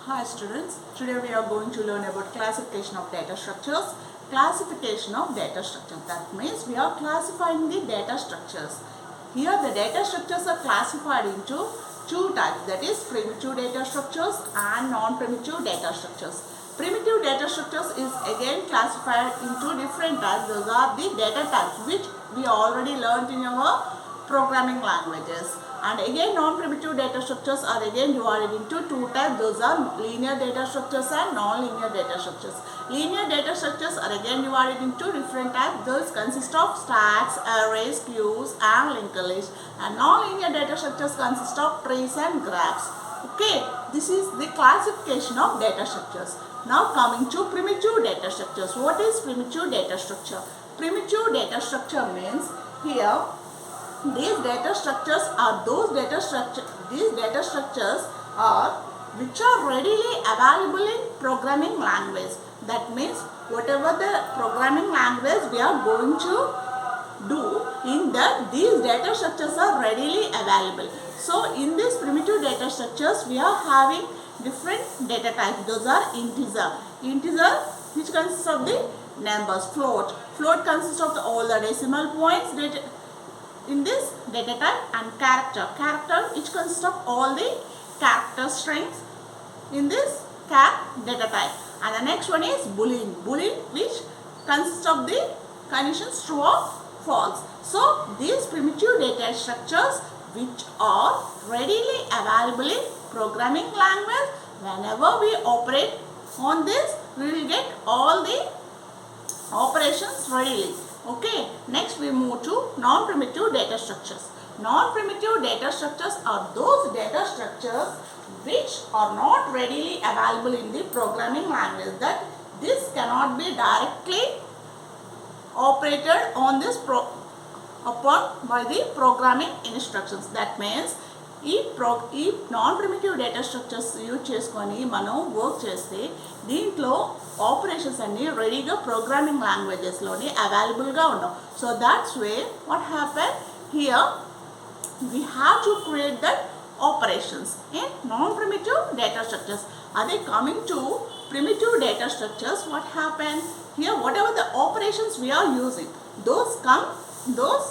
Hi students, today we are going to learn about classification of data structures. Classification of data structures, that means we are classifying the data structures. Here the data structures are classified into two types, that is primitive data structures and non-primitive data structures. Primitive data structures is again classified into different types. Those are the data types which we already learned in our programming languages. And again non-primitive data structures are again divided into two types. Those are linear data structures and non-linear data structures. Linear data structures are again divided into different types. Those consist of stacks, arrays, queues and linked list. And non-linear data structures consist of trees and graphs. Okay, this is the classification of data structures. Now coming to primitive data structures. What is primitive data structure? Primitive data structure means here these data structures are these data structures are which are readily available in programming language. That means whatever the programming language we are going to do in that, these data structures are readily available. So in these primitive data structures we are having different data types. Those are integer which consists of the numbers, float consists of all the decimal points in this data type, and character which consists of all the character strings in this data type. And the next one is boolean which consists of the conditions true or false. So these primitive data structures which are readily available in programming language, whenever we operate on this we will get all the operations readily. Okay, next we move to non-primitive data structures. Non-primitive data structures are those data structures which are not readily available in the programming language, that this cannot be directly operated on this upon by the programming instructions. That means ఈ non primitive data structures use చేసుకొని మనం work చేస్తే దీంట్లో operations అన్నీ రెడీగా programming లాంగ్వేజెస్లోని అవైలబుల్గా ఉండవు. So that's way what happen here we have to create that operations in non-primitive data structures. Are they coming to primitive data structures? What happened here? Whatever the operations we are using, those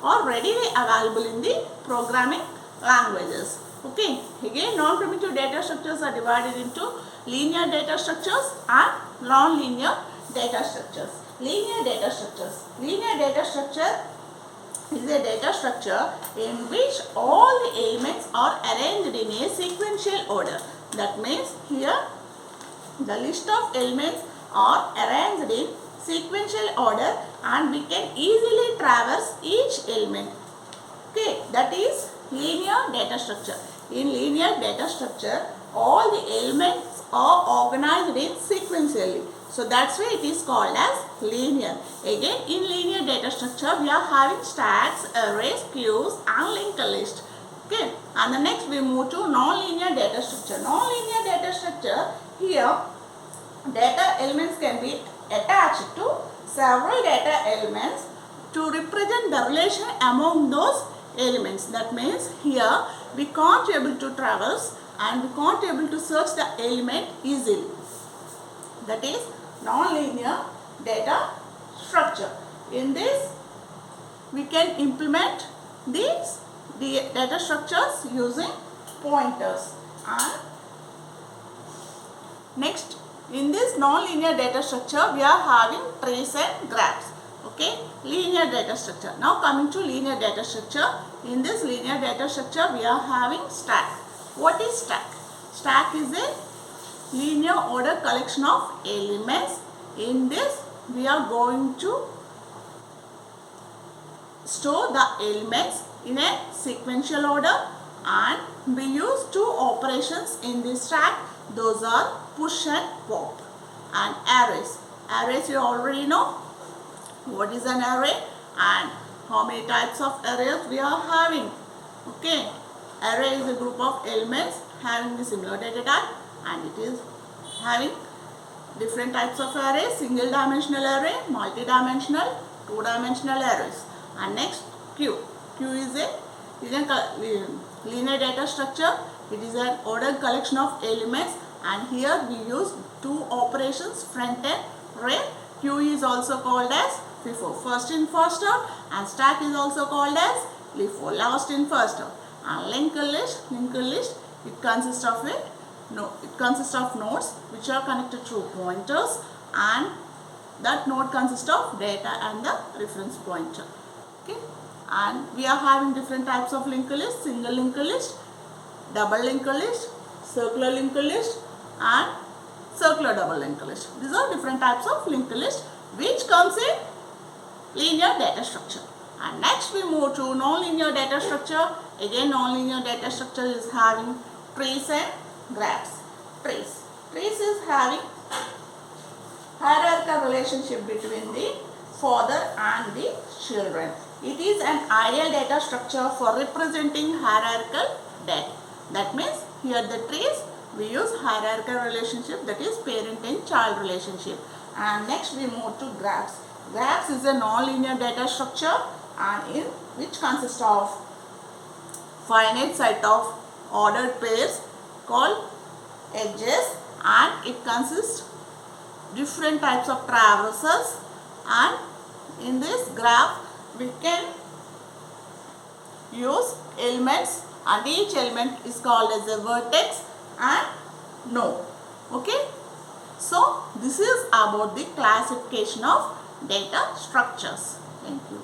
are readily available in the programming languages. Okay, again non-primitive data structures are divided into linear data structures and non-linear data structures. Linear data structure is a data structure in which all the elements are arranged in a sequential order. That means here the list of elements are arranged in sequential order and we can easily traverse each element. Okay, that is linear data structure. In linear data structure all the elements are organized in sequentially. So that's why it is called as linear. Again in linear data structure we are having stacks, arrays, queues and linked list. Okay, and the next we move to non-linear data structure. Non-linear data structure, here data elements can be attached to several data elements to represent the relation among those elements. That means here we can't able to traverse and we can't able to search the element easily. That is non-linear data structure. In this we can implement these data structures using pointers. And next in this non-linear data structure we are having trees and graphs. Okay, linear data structure. Now coming to linear data structure. In this linear data structure we are having stack. What is stack? Stack is a linear order collection of elements. In this we are going to store the elements in a sequential order and we use two operations in this stack. Those are push and pop. And arrays you already know what is an array and how many types of arrays we are having. Okay, array is a group of elements having the similar data type and it is having different types of arrays: single dimensional array, multi-dimensional, two-dimensional arrays. And next queue is a linear data structure. It is an ordered collection of elements and here we use two operations, front and rear. Queue is also called as FIFO, first in first out, and stack is also called as LIFO, last in first out. And linked list, it consists of nodes which are connected through pointers, and that node consists of data and the reference pointer. Okay, and we are having different types of linked list: single linked list, double linked list, circular linked list, and circular double linked list. These are different types of linked list which comes in linear data structure. And next we move to non-linear data structure. Again, non-linear data structure is having trees and graphs. Trees is having hierarchical relationship between the father and the children. It is an ideal data structure for representing hierarchical data. That means here the trees we use hierarchical relationship, that is parent and child relationship. And next we move to graphs. Graphs is a non-linear data structure, and in which consists of finite set of ordered pairs called edges, and it consists different types of traverses, and in this graph we can use elements, and each element is called as a vertex and node. Okay, so this is about the classification of data structures. Thank you.